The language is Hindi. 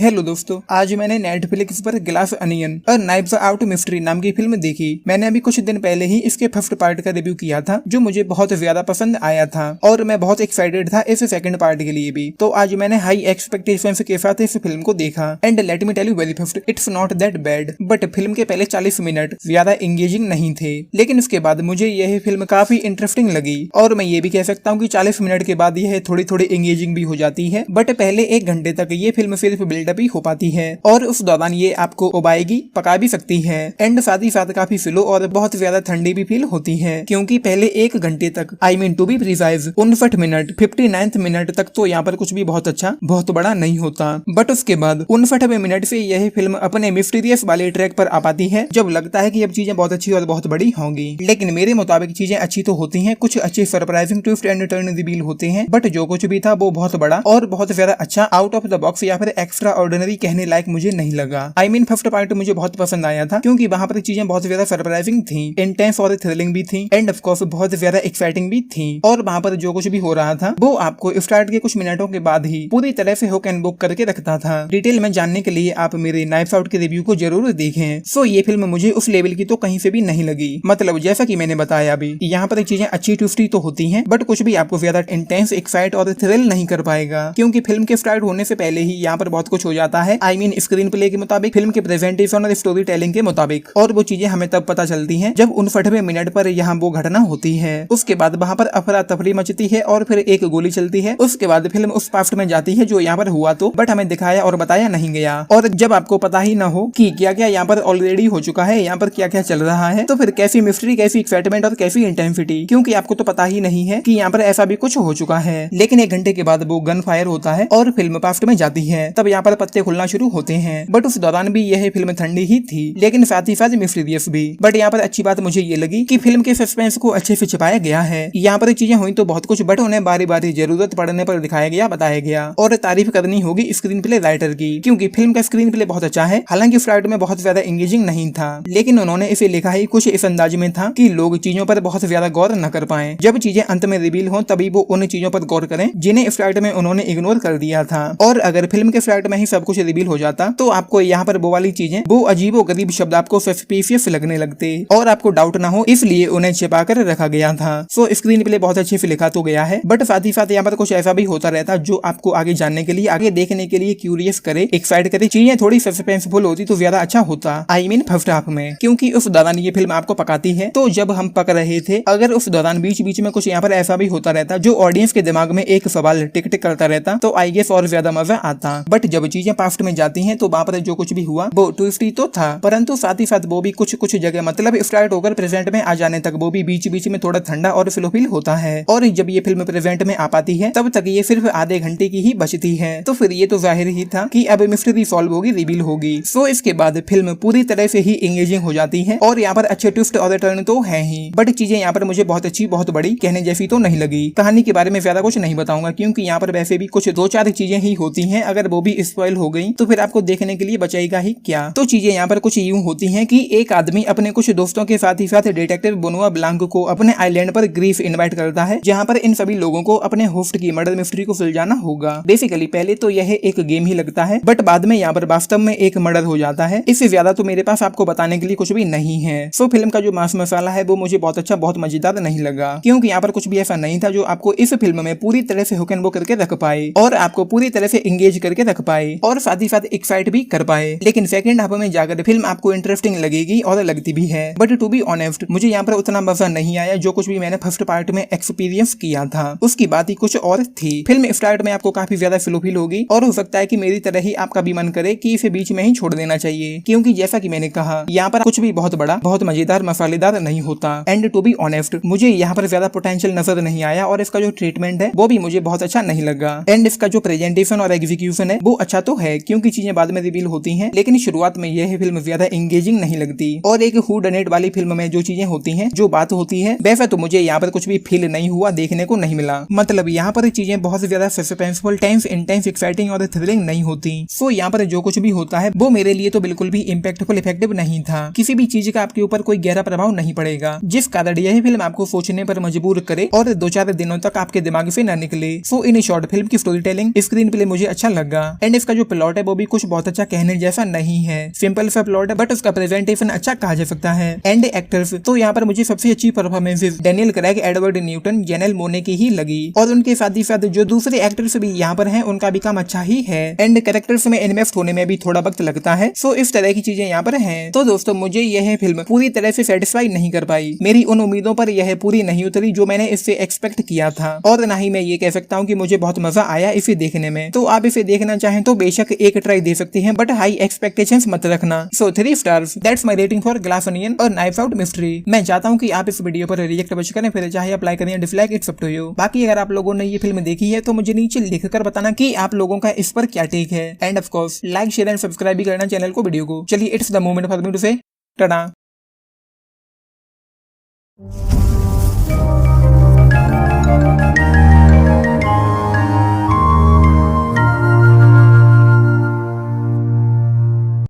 हेलो दोस्तों, आज मैंने नेटफ्लिक्स पर ग्लास अनियन और नाइव्स आउट मिस्ट्री नाम की फिल्म देखी। मैंने अभी कुछ दिन पहले ही इसके फर्स्ट पार्ट का रिव्यू किया था, जो मुझे बहुत ज्यादा पसंद आया था और मैं बहुत एक्साइटेड था इस सेकंड पार्ट के लिए भी। तो आज मैंने हाई एक्सपेक्टेशंस के साथ इस फिल्म को देखा and let me tell you very first, it's not that bad. But film के पहले 40 मिनट ज्यादा एंगेजिंग नहीं थे, लेकिन उसके बाद मुझे यह फिल्म काफी इंटरेस्टिंग लगी और मैं ये भी कह सकता हूँ कि 40 मिनट के बाद यह थोड़ी थोड़ी एंगेजिंग भी हो जाती है। बट पहले 1 घंटे तक ये फिल्म सिर्फ बिल्डअप ही हो पाती है और उस दौरान ये आपको उबाएगी, पका भी सकती है एंड साथ ही साथ काफी स्लो और बहुत ज्यादा ठंडी भी फील होती है, क्योंकि पहले 1 घंटे तक, I mean to be precise 59 minute 59 minute तक तो यहाँ पर कुछ भी बहुत अच्छा बहुत बड़ा नहीं होता। बट उसके बाद 59 मिनट से यह फिल्म अपने मिस्टीरियस वाले ट्रैक पर आ पाती है, जब लगता है कि अब चीजें बहुत अच्छी और बहुत बड़ी होंगी। लेकिन मेरे मुताबिक चीजें अच्छी तो होती हैं, कुछ अच्छे surprising twist and turn reveal होते हैं, बट जो कुछ भी था वो बहुत बड़ा और बहुत ज्यादा अच्छा आउट ऑफ द बॉक्स या फिर एक्स्ट्रा ऑर्डिनरी कहने लायक मुझे नहीं लगा। आई मीन फर्स्ट पार्ट मुझे बहुत पसंद आया था, क्योंकि वहाँ पर चीजें बहुत ज्यादा सरप्राइजिंग थी, इंटेंस और थ्रिलिंग भी थी एंड ऑफ कोर्स बहुत ज्यादा एक्साइटिंग भी थी। और वहाँ पर जो कुछ भी हो रहा था वो आपको स्टार्ट के कुछ मिनटों के बाद ही पूरी तरह से हुक एंड बुक करके रखता था। डिटेल में जानने के लिए आप मेरे नाइव्स आउट के रिव्यू को जरूर देखें। सो ये फिल्म मुझे उस लेवल की तो कहीं से भी नहीं लगी। मतलब जैसा कि मैंने बताया अभी, यहाँ पर चीजें अच्छी ट्विस्टी तो होती हैं, बट कुछ भी आपको ज्यादा इंटेंस, एक्साइट और थ्रिल नहीं कर पाएगा, क्योंकि फिल्म के स्टार्ट होने से पहले ही यहाँ पर बहुत कुछ हो जाता है। आई मीन स्क्रीन प्ले के मुताबिक, फिल्म के प्रेजेंटेशन और स्टोरी टेलिंग के मुताबिक, और वो चीजें हमें तब पता चलती हैं जब 59 मिनट पर यहाँ वो घटना होती है। उसके बाद वहाँ पर अफरा तफरी मचती है और फिर एक गोली चलती है। उसके बाद फिल्म उस पास्ट में जाती है जो यहाँ पर हुआ तो, बट हमें दिखाया और बताया नहीं गया। और जब आपको पता ही ना हो कि क्या क्या यहाँ पर ऑलरेडी हो चुका है, यहाँ पर क्या क्या चल रहा है, तो फिर कैसी मिस्ट्री, कैसी एक्साइटमेंट और कैसी इंटेंसिटी, क्योंकि आपको तो पता ही नहीं है कि यहाँ पर ऐसा भी कुछ हो चुका है। लेकिन 1 घंटे के बाद वो गन फायर होता है और फिल्म पास्ट में जाती है, तब यहाँ पर पत्ते खुलना शुरू होते हैं। बट उस दौरान भी यह फिल्म ठंडी ही थी, लेकिन साथ ही साथ मिस्टीरियस भी। बट यहाँ पर अच्छी बात मुझे ये लगी कि फिल्म के सस्पेंस को अच्छे से छिपाया गया है। यहाँ पर चीजें हुई तो बहुत कुछ, बट उन्हें बारी बारी जरूरत पड़ने पर दिखाया गया, बताया गया। और तारीफ करनी होगी स्क्रीन प्ले राइटर की, क्योंकि फिल्म का स्क्रीन प्ले बहुत अच्छा है। हालांकि स्टार्ट में बहुत ज्यादा एंगेजिंग नहीं था, लेकिन उन्होंने इसे लिखा ही कुछ इस अंदाज में था कि लोग चीजों पर बहुत ज्यादा गौर न कर पाए। जब चीजें अंत में रिवील हो तभी वो उन चीजों पर गौर करें जिन्हें स्टार्ट में उन्होंने इग्नोर कर दिया था। और अगर फिल्म के स्टार्ट में ही सब कुछ रिवील हो जाता तो आपको यहाँ पर वो वाली चीजें, वो अजीबो गरीब शब्द आपको सस्पिशियस लगने लगते और आपको डाउट ना हो, इसलिए उन्हें छिपा कर रखा गया था। सो स्क्रीन प्ले बहुत अच्छे से लिखा तो गया है, बट साथ ही साथ यहाँ पर कुछ ऐसा भी होता रहता जो आपको आगे जानने के लिए, आगे देखने के लिए क्यूरियस करे, एक्साइट करे। चीजें थोड़ी सस्पेंसफुल होती तो ज्यादा अच्छा होता, आई मीन फर्स्ट हाफ में, क्योंकि उस दौरान ये फिल्म आपको पकाती है। तो जब हम पक रहे थे, अगर उस दौरान बीच बीच में कुछ यहाँ पर ऐसा भी होता रहता जो ऑडियंस के दिमाग में एक सवाल टिक टिक करता रहता, तो आई गेस और ज्यादा मजा आता। बट जब चीजें पास्ट में जाती हैं तो वहाँ पर जो कुछ भी हुआ वो ट्विस्टी तो था, परंतु साथ ही साथ वो भी कुछ जगह, मतलब स्टार्ट होकर प्रेजेंट में आ जाने तक वो भी बीच बीच में थोड़ा ठंडा और स्लो फील होता है। और जब ये फिल्म प्रेजेंट में आ पाती है तब तक ये सिर्फ आधे घंटे की ही बचती है, तो फिर ये तो जाहिर ही था कि अब मिस्ट्री सॉल्व होगी, रिवील होगी। सो इसके बाद फिल्म पूरी तरह से ही एंगेजिंग हो जाती है और यहाँ पर अच्छे ट्विस्ट और टर्न तो है ही, बट चीजें यहाँ पर मुझे बहुत अच्छी, बहुत बड़ी कहने जैसी तो नहीं लगी। कहानी के बारे में ज्यादा कुछ नहीं बताऊंगा, क्योंकि यहाँ पर वैसे भी कुछ 2-4 चीजें ही होती हैं, अगर वो भी स्पॉइल हो गई तो फिर आपको देखने के लिए बचेगा ही क्या। तो चीजें यहाँ पर कुछ यूं होती हैं कि एक आदमी अपने कुछ दोस्तों के साथ ही साथ डिटेक्टिव बोनुआ ब्लांक को अपने आइलैंड पर ग्रीफ इनवाइट करता है, जहाँ पर इन सभी लोगों को अपने होस्ट की मर्डर मिस्ट्री को सुलझाना होगा। बेसिकली पहले तो यह एक गेम ही लगता है, बट बाद में यहाँ पर वास्तव में एक मर्डर हो जाता है। इससे ज्यादा तो मेरे पास आपको बताने के लिए कुछ भी नहीं है। सो फिल्म का जो मांस मसाला है वो मुझे बहुत अच्छा, बहुत मजेदार नहीं लगा, क्योंकि यहाँ पर कुछ भी ऐसा नहीं था जो आपको इस फिल्म में पूरी तरह से हुक एंड बुक करके रख पाए और आपको पूरी तरह से एंगेज करके रख पाए और साथ ही साथ एक्साइट भी कर पाए। लेकिन सेकंड हाफ में जाकर फिल्म आपको इंटरेस्टिंग लगेगी और लगती भी है, बट टू बी ऑनेस्ट मुझे यहाँ पर उतना मजा नहीं आया जो कुछ भी मैंने फर्स्ट पार्ट में एक्सपीरियंस किया था। उसकी बात ही कुछ और थी। फिल्म स्टार्ट में आपको काफी ज्यादा स्लो फील होगी और हो सकता है कि मेरी तरह ही आपका भी मन करे कि इसे बीच में ही छोड़ देना चाहिए, क्योंकि जैसा कि मैंने कहा यहाँ पर कुछ भी बहुत बड़ा, बहुत मजेदार, मसालेदार नहीं होता। एंड टू बी ऑनेस्ट मुझे यहाँ पर ज्यादा पोटेंशियल नजर नहीं आया और इसका जो ट्रीटमेंट है वो भी मुझे बहुत अच्छा नहीं लगा। एंड इसका जो प्रेजेंटेशन और एग्जीक्यूशन है वो अच्छा तो है, क्योंकि चीजें बाद में रिवील होती हैं, लेकिन शुरुआत में यह फिल्म ज्यादा एंगेजिंग नहीं लगती। और एक हू डन इट वाली फिल्म में जो चीजें होती हैं, जो बात होती है, वैसा तो मुझे यहाँ पर कुछ भी फील नहीं हुआ, देखने को नहीं मिला। मतलब यहाँ पर चीजें बहुत ज्यादा सस्पेंसफुल, टेंस, इंटेंस, एक्साइटिंग और थ्रिलिंग नहीं होती। सो यहाँ पर जो कुछ भी होता है वो मेरे लिए तो बिल्कुल भी इम्पैक्टफुल, इफेक्टिव नहीं था। किसी भी चीज का आपके ऊपर कोई गहरा प्रभाव नहीं पड़ेगा, जिस कारण यह फिल्म आपको सोचने पर मजबूर करे और 2-4 दिनों तक आपके दिमाग से न निकले। सो इन शॉर्ट फिल्म की स्टोरी टेलिंग, स्क्रीन प्ले मुझे अच्छा लगा एंड इसका इसका जो प्लॉट है वो भी कुछ बहुत अच्छा कहने जैसा नहीं है। सिंपल सा प्लॉट है बट उसका प्रेजेंटेशन अच्छा कहा जा सकता है। एंड एक्टर्स तो यहाँ पर मुझे सबसे अच्छी performances Daniel Craig, Edward Newton, general मोने की ही लगी और उनके साथ ही साथ जो दूसरे एक्टर्स भी यहाँ पर हैं उनका भी काम अच्छा ही है। एंड कैरेक्टर्स में इन्वेस्ट होने में भी थोड़ा वक्त लगता है। सो इस तरह की चीजें यहाँ पर हैं। तो दोस्तों मुझे यह फिल्म पूरी तरह से सेटिस्फाई नहीं कर पाई। मेरी उन उम्मीदों पर यह पूरी नहीं उतरी जो मैंने इससे एक्सपेक्ट किया था और ना ही मैं ये कह सकता हूँ कि मुझे बहुत मजा आया इसे देखने में। तो आप इसे देखना चाहें तो बेशक एक ट्राई दे सकते हैं बट हाई एक्सपेक्टेशंस मत रखना। सो 3 stars that's my rating for glass onion और नाइफ्स आउट मिस्ट्री। मैं चाहता हूँ कि आप इस वीडियो पर रिएक्ट अवश्य करें, फिर चाहे आप लाइक करें या dislike, it's up to you. बाकी अगर आप लोगों ने ये फिल्म देखी है तो मुझे नीचे लिखकर बताना कि आप लोगों का इस पर क्या टेक है। And of course like, share and subscribe भी करना चैनल को, वीडियो को। चलिए it's the moment for me to say Tata.